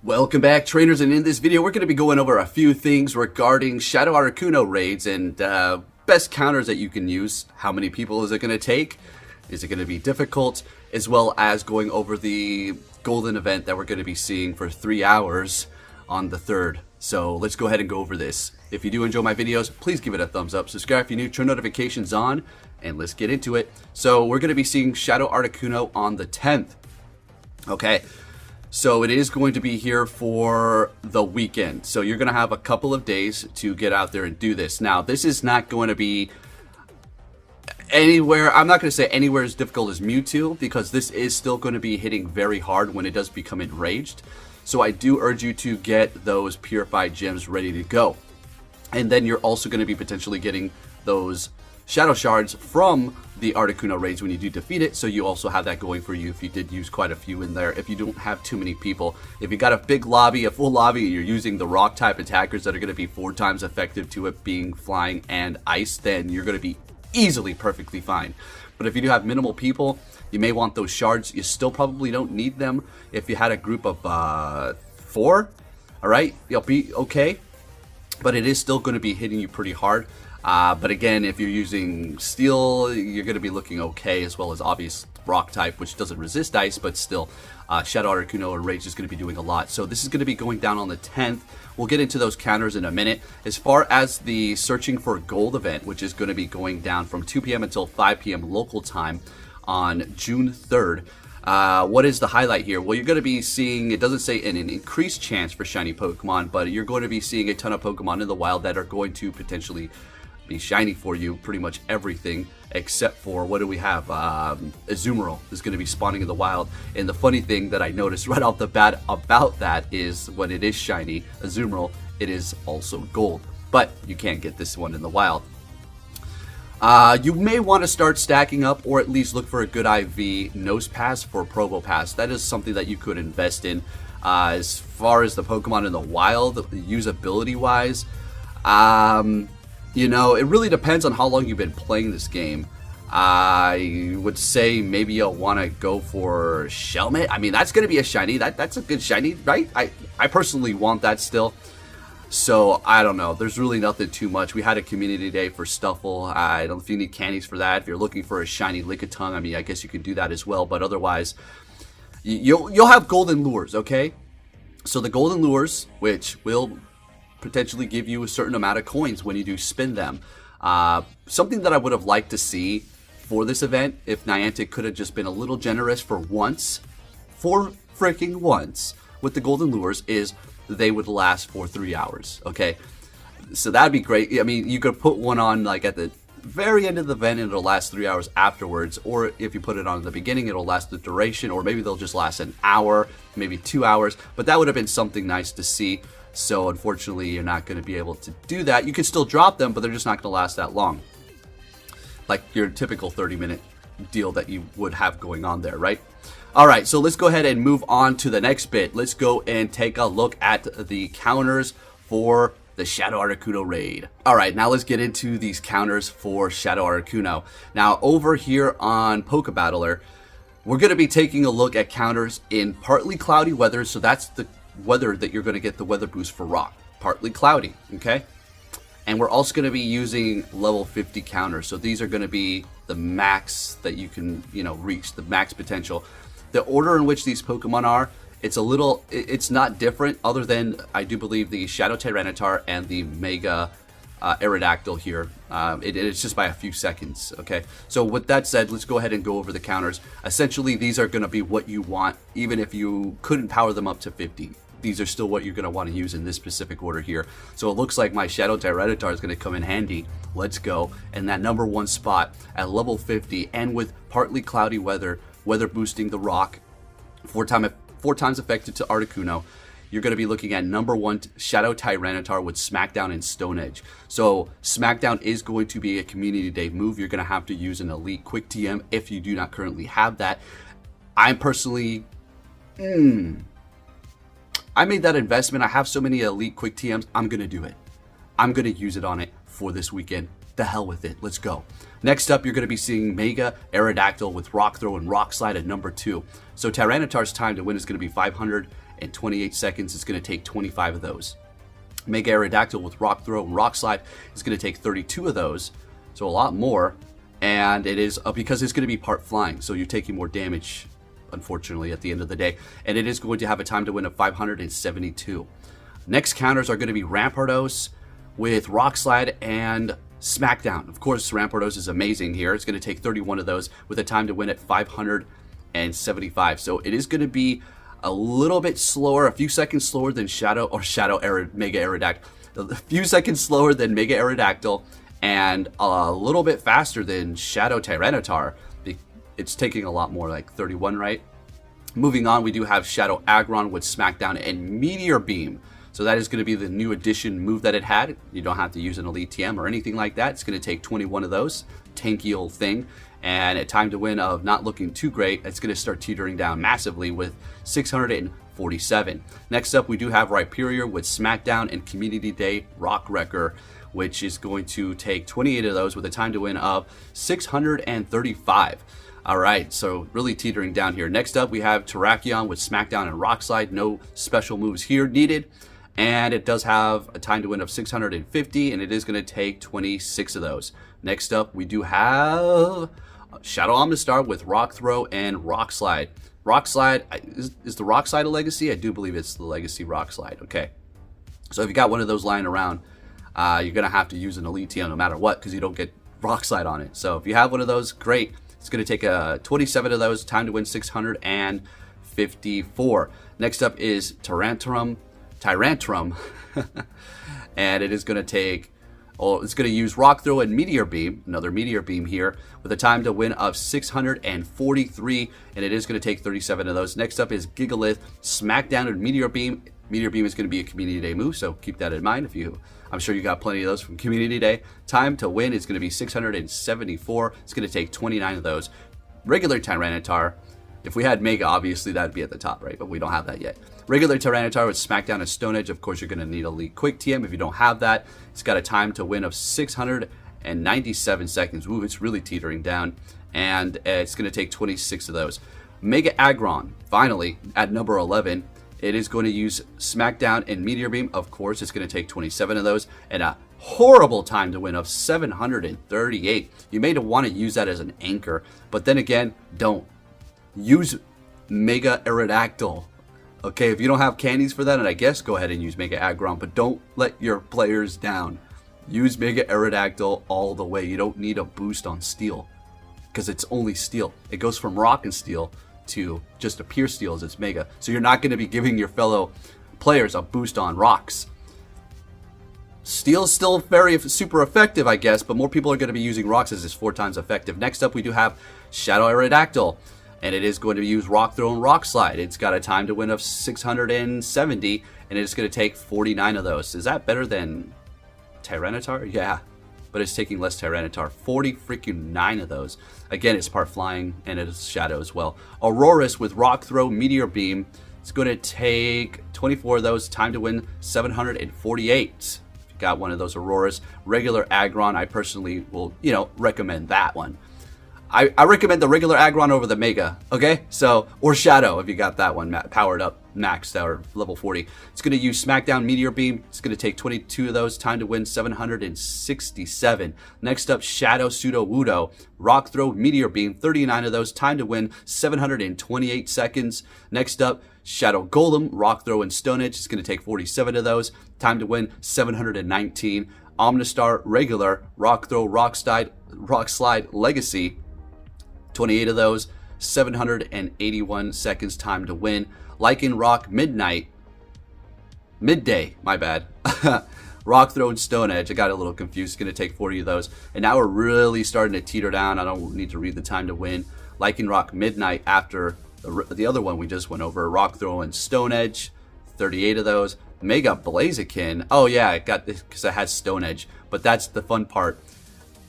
Welcome back, trainers, and in this video we're going to be going over a few things regarding Shadow Articuno Raids and best counters that you can use. How many people is it going to take? Is it going to be difficult? As well as going over the golden event that we're going to be seeing for 3 hours on the 3rd. So let's go ahead and go over this. If you do enjoy my videos, please give it a thumbs up. Subscribe if you're new, turn notifications on, and let's get into it. So we're going to be seeing Shadow Articuno on the 10th. Okay. So it is going to be here for the weekend. So you're going to have a couple of days to get out there and do this. Now, this is not going to be anywhere. I'm not going to say anywhere as difficult as Mewtwo, because this is still going to be hitting very hard when it does become enraged. So I do urge you to get those purified gems ready to go. And then you're also going to be potentially getting those Shadow Shards from the Articuno Raids when you do defeat it, so you also have that going for you if you did use quite a few in there, if you don't have too many people. If you got a big lobby, a full lobby, and you're using the rock type attackers that are going to be 4 times effective to it being flying and ice, then you're going to be easily perfectly fine. But if you do have minimal people, you may want those shards. You still probably don't need them. If you had a group of 4, alright, you'll be okay, but it is still going to be hitting you pretty hard. But again, if you're using steel, you're going to be looking okay, as well as obvious rock type, which doesn't resist ice, but still, Shadow Articuno Raids is going to be doing a lot. So this is going to be going down on the 10th. We'll get into those counters in a minute. As far as the searching for gold event, which is going to be going down from 2 p.m. until 5 p.m. local time on June 3rd. What is the highlight here? Well, you're going to be seeing, it doesn't say an increased chance for shiny Pokemon, but you're going to be seeing a ton of Pokemon in the wild that are going to potentially be shiny for you. Pretty much everything except for, what do we have? Azumarill is going to be spawning in the wild. And the funny thing that I noticed right off the bat about that is when it is shiny Azumarill, it is also gold. But you can't get this one in the wild. You may want to start stacking up, or at least look for a good IV Nose Pass for PhotoFast. That is something that you could invest in. As far as the Pokemon in the wild, usability wise, you know, it really depends on how long you've been playing this game. I would say maybe you'll want to go for Shelmet. I mean, that's going to be a shiny. That's a good shiny, right? I personally want that still. So, I don't know. There's really nothing too much. We had a community day for Stuffle. I don't know if you need candies for that. If you're looking for a shiny Lickitung, I mean, I guess you could do that as well. But otherwise, you'll have golden lures, okay? So the golden lures, which will potentially give you a certain amount of coins when you do spin them. Something that I would have liked to see for this event, if Niantic could have just been a little generous for once, for freaking once, with the golden lures, is they would last for 3 hours, okay? So that'd be great. I mean, you could put one on like at the very end of the event and it'll last 3 hours afterwards, or if you put it on in the beginning, it'll last the duration, or maybe they'll just last an hour, maybe 2 hours, but that would have been something nice to see. So unfortunately, you're not going to be able to do that. You can still drop them, but they're just not going to last that long. Like your typical 30-minute deal that you would have going on there, right? All right, so let's go ahead and move on to the next bit. Let's go and take a look at the counters for the Shadow Articuno Raid. All right, now let's get into these counters for Shadow Articuno. Now, over here on PokeBattler, we're going to be taking a look at counters in partly cloudy weather. So that's the weather that you're going to get the weather boost for rock. Partly cloudy, okay? And we're also going to be using level 50 counters. So these are going to be the max that you can, you know, reach, the max potential. The order in which these Pokemon are, it's not different, other than I do believe the Shadow Tyranitar and the Mega Aerodactyl here. It's just by a few seconds, okay? So with that said, let's go ahead and go over the counters. Essentially, these are going to be what you want, even if you couldn't power them up to 50. These are still what you're going to want to use in this specific order here. So it looks like my Shadow Tyranitar is going to come in handy. Let's go. And that number 1 spot at level 50, and with partly cloudy weather boosting the rock, 4 times effective to Articuno, you're going to be looking at number 1 Shadow Tyranitar with Smackdown and Stone Edge. So Smackdown is going to be a community day move. You're going to have to use an elite quick TM if you do not currently have that. I'm personally, I made that investment. I have so many elite quick TMs. I'm going to do it. I'm going to use it on it for this weekend. The hell with it. Let's go. Next up, you're going to be seeing Mega Aerodactyl with Rock Throw and Rock Slide at number 2. So Tyranitar's time to win is going to be 500 28 seconds. It's going to take 25 of those. Mega Aerodactyl with Rock Throw and Rock Slide is going to take 32 of those, so a lot more. And it is because it's going to be part flying, so you're taking more damage, unfortunately, at the end of the day. And it is going to have a time to win of 572. Next counters are going to be Rampardos with Rock Slide and Smackdown. Of course, Rampardos is amazing here. It's going to take 31 of those with a time to win at 575. So it is going to be a little bit slower, a few seconds slower than Mega Aerodactyl. A few seconds slower than Mega Aerodactyl, and a little bit faster than Shadow Tyranitar. It's taking a lot more, like 31, right? Moving on, we do have Shadow Aggron with Smackdown and Meteor Beam. So that is going to be the new addition move that it had. You don't have to use an Elite TM or anything like that. It's going to take 21 of those. Tanky old thing. And a time to win of not looking too great. It's going to start teetering down massively with 647. Next up, we do have Rhyperior with Smackdown and Community Day Rock Wrecker, which is going to take 28 of those with a time to win of 635. All right, so really teetering down here. Next up, we have Terrakion with Smackdown and Rock Slide. No special moves here needed. And it does have a time to win of 650, and it is going to take 26 of those. Next up, we do have Shadow Omnistar with Rock Throw and Rock Slide. Rock Slide, is the Rock Slide a legacy? I do believe it's the legacy Rock Slide. Okay. So if you got one of those lying around, you're going to have to use an Elite TM no matter what, because you don't get Rock Slide on it. So if you have one of those, great. It's going to take 27 of those, time to win 654. Next up is Tyrantrum. And it is going to take, it's going to use Rock Throw and Meteor Beam, another Meteor Beam here, with a time to win of 643, and it is going to take 37 of those. Next up is Gigalith, Smackdown and Meteor Beam. Meteor Beam is going to be a Community Day move, so keep that in mind. I'm sure you got plenty of those from Community Day. Time to win is going to be 674. It's going to take 29 of those. Regular Tyranitar. If we had Mega, obviously that'd be at the top, right? But we don't have that yet. Regular Tyranitar with Smackdown and Stone Edge. Of course, you're going to need Elite Quick TM if you don't have that. It's got a time to win of 697 seconds. Ooh, it's really teetering down. And it's going to take 26 of those. Mega Aggron, finally, at number 11. It is going to use Smackdown and Meteor Beam. Of course, it's going to take 27 of those. And a horrible time to win of 738. You may want to use that as an anchor. But then again, don't. Use Mega Aerodactyl. Okay, if you don't have candies for that, and I guess go ahead and use Mega Aggron, but don't let your players down. Use Mega Aerodactyl all the way. You don't need a boost on Steel, because it's only Steel. It goes from Rock and Steel to just a pure Steel as its Mega. So you're not going to be giving your fellow players a boost on Rocks. Steel's still super effective, I guess, but more people are going to be using Rocks as it's 4 times effective. Next up, we do have Shadow Aerodactyl. And it is going to use Rock Throw and Rock Slide. It's got a time to win of 670, and it's going to take 49 of those. Is that better than Tyranitar? Yeah, but it's taking less Tyranitar. 49 of those. Again, it's part flying, and it is Shadow as well. Aurorus with Rock Throw, Meteor Beam. It's going to take 24 of those. Time to win 748. If you got one of those Aurorus. Regular Aggron, I personally will, recommend that one. I recommend the regular Aggron over the Mega, okay? So, or Shadow if you got that one powered up, maxed out, or level 40. It's going to use Smackdown, Meteor Beam. It's going to take 22 of those. Time to win 767. Next up, Shadow Sudowoodo. Rock Throw, Meteor Beam. 39 of those. Time to win 728 seconds. Next up, Shadow Golem. Rock Throw and Stone Edge. It's going to take 47 of those. Time to win 719. Omnistar Regular. Rock Throw, Rock Slide, Legacy. 28 of those, 781 seconds time to win. Lycanroc Midday, my bad. Rock Throw and Stone Edge, I got a little confused. It's going to take 40 of those. And now we're really starting to teeter down. I don't need to read the time to win. Lycanroc Midnight after the other one we just went over. Rock Throw and Stone Edge, 38 of those. Mega Blaziken, oh yeah, I got this because it has Stone Edge. But that's the fun part.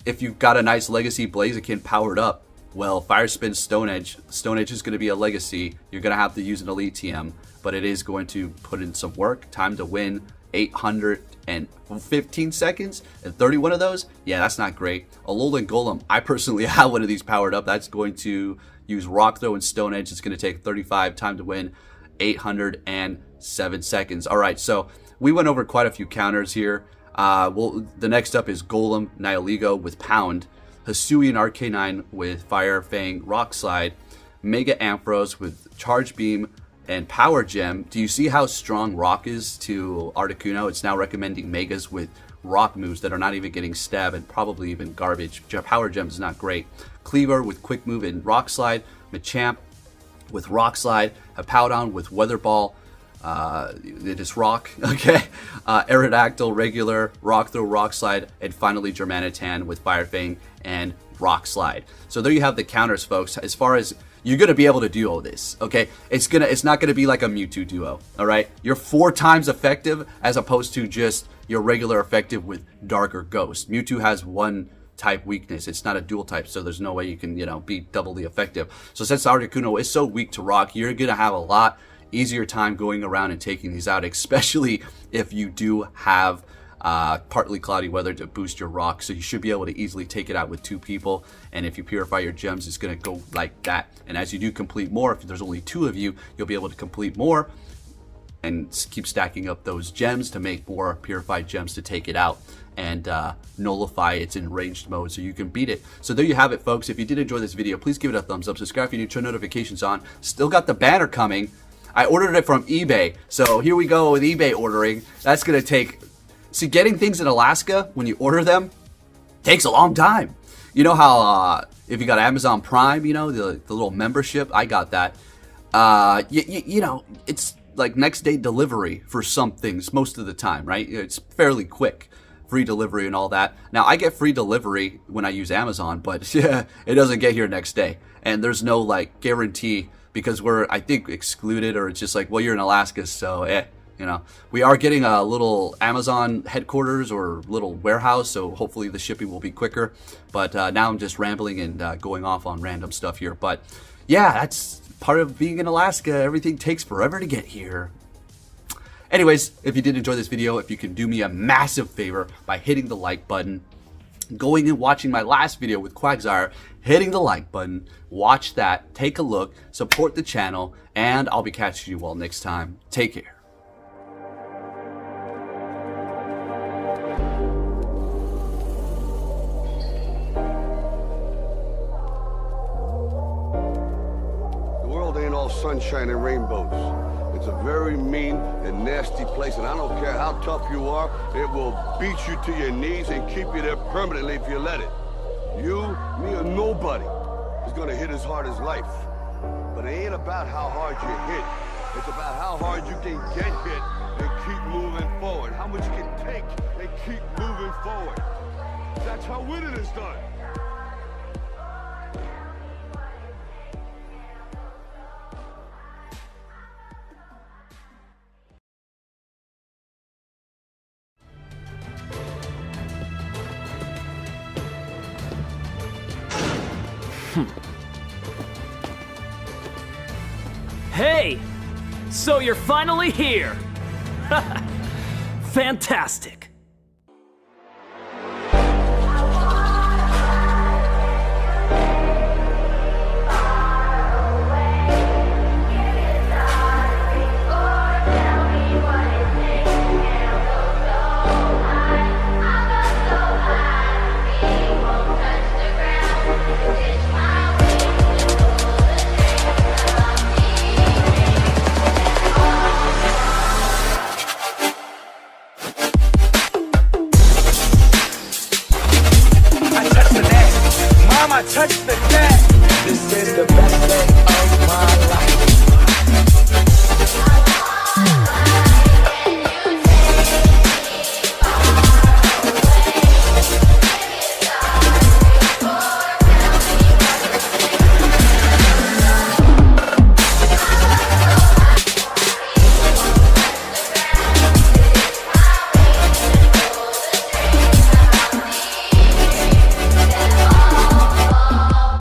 If you've got a nice Legacy Blaziken powered up, well, Fire Spin Stone Edge is going to be a legacy. You're going to have to use an Elite TM, but it is going to put in some work. Time to win 815 seconds, and 31 of those? Yeah, that's not great. Alolan Golem, I personally have one of these powered up. That's going to use Rock Throw and Stone Edge. It's going to take 35. Time to win 800 and 7 seconds. All right, so we went over quite a few counters here. The next up is Golem Nihilego with Pound, Hisuian Arcanine with Fire Fang Rock Slide, Mega Ampharos with Charge Beam and Power Gem. Do you see how strong Rock is to Articuno? It's now recommending Megas with Rock moves that are not even getting Stab and probably even garbage. Power Gem is not great. Cleaver with Quick Move and Rock Slide, Machamp with Rock Slide, Hippowdon with Weather Ball. It is Rock, okay. Aerodactyl, Regular, Rock Throw, Rock Slide, and finally Germanitan with Fire Fang and Rock Slide. So there you have the counters, folks. As far as you're gonna be able to do all this, okay? It's not gonna be like a Mewtwo duo, all right? You're 4 times effective as opposed to just your regular effective with Dark or Ghost. Mewtwo has 1 type weakness. It's not a dual type, so there's no way you can, be doubly effective. So since Articuno is so weak to Rock, you're gonna have a lot easier time going around and taking these out, especially if you do have partly cloudy weather to boost your Rock. So you should be able to easily take it out with 2 people, and if you purify your gems, it's going to go like that. And as you do complete more, if there's only 2 of you, you'll be able to complete more and keep stacking up those gems to make more purified gems to take it out and nullify its enraged mode so you can beat it. So there you have it, folks. If you did enjoy this video, please give it a thumbs up, subscribe if you need, turn notifications on. Still got the banner coming. I ordered it from eBay, so here we go with eBay ordering. That's gonna take, see, getting things in Alaska when you order them takes a long time. You know how if you got Amazon Prime, the little membership, I got that. It's like next day delivery for some things most of the time, right? It's fairly quick, free delivery and all that. Now I get free delivery when I use Amazon, but yeah, it doesn't get here next day, and there's no like guarantee, because we're, I think, excluded, or it's just like, well, you're in Alaska, so we are getting a little Amazon headquarters or little warehouse, so hopefully the shipping will be quicker. But now I'm just rambling and going off on random stuff here. But yeah, that's part of being in Alaska. Everything takes forever to get here. Anyways, if you did enjoy this video, if you can do me a massive favor by hitting the like button, going and watching my last video with Quagsire, hitting the like button, watch that, take a look, support the channel, and I'll be catching you all next time. Take care. The world ain't all sunshine and rainbows. It's a very mean and nasty place, and I don't care how tough you are, it will beat you to your knees and keep you there permanently if you let it. You, me, or nobody is gonna hit as hard as life. But it ain't about how hard you hit. It's about how hard you can get hit and keep moving forward. How much you can take and keep moving forward. That's how winning is done. Hey! So you're finally here! Fantastic! I touch the cat. This is the best.